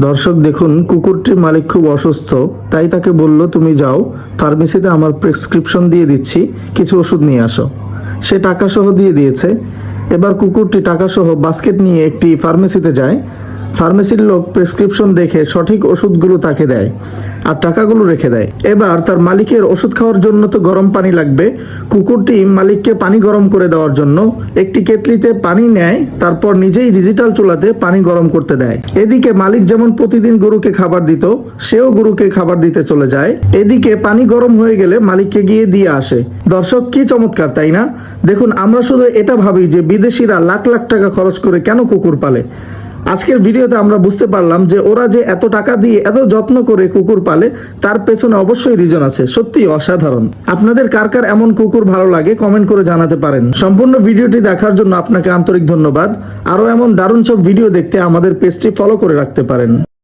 দর্শক দেখুন, কুকুরটির মালিক খুব অসুস্থ, তাই তাকে বলল তুমি যাও ফার্মেসিতে, আমার প্রেসক্রিপশন দিয়ে দিচ্ছি, কিছু ওষুধ নিয়ে আসো। সে টাকা সহ দিয়ে দিয়েছে। এবার কুকুরটি টাকা সহ বাস্কেট নিয়ে একটি ফার্মেসিতে যায়। ফার্মেসির লোক প্রেসক্রিপশন দেখে সঠিক ওষুধগুলো তাকে দেয় আর টাকাগুলো রেখে দেয়। এবার তার মালিকের ওষুধ খাওয়ার জন্য তো গরম পানি লাগবে। কুকুরটি মালিককে পানি গরম করে দেওয়ার জন্য একটি কেটলিতে পানি নেয়, তারপর নিজেই ডিজিটাল চুলাতে পানি গরম করতে দেয়। এদিকে মালিক যেমন প্রতিদিন গরুকে খাবার দিত, সেও গরুকে খাবার দিতে চলে যায়। এদিকে পানি গরম হয়ে গেলে মালিককে গিয়ে দিয়ে আসে। দর্শক, কি চমৎকার তাই না? দেখুন, আমরা শুধু এটা ভাবি যে বিদেশিরা লাখ লাখ টাকা খরচ করে কেন কুকুর পালে। আজকের ভিডিওতে আমরা বুঝতে পারলাম যে ওরা যে এত টাকা দিয়ে এত যত্ন করে কুকুর পালে, তার পেছনে অবশ্যই রিজন আছে। সত্যি অসাধারণ। আপনাদের কার কার এমন কুকুর ভালো লাগে কমেন্ট করে জানাতে পারেন। সম্পূর্ণ ভিডিওটি দেখার জন্য আপনাকে আন্তরিক ধন্যবাদ। আরও এমন দারুণ সব ভিডিও দেখতে আমাদের পেজটি ফলো করে রাখতে পারেন।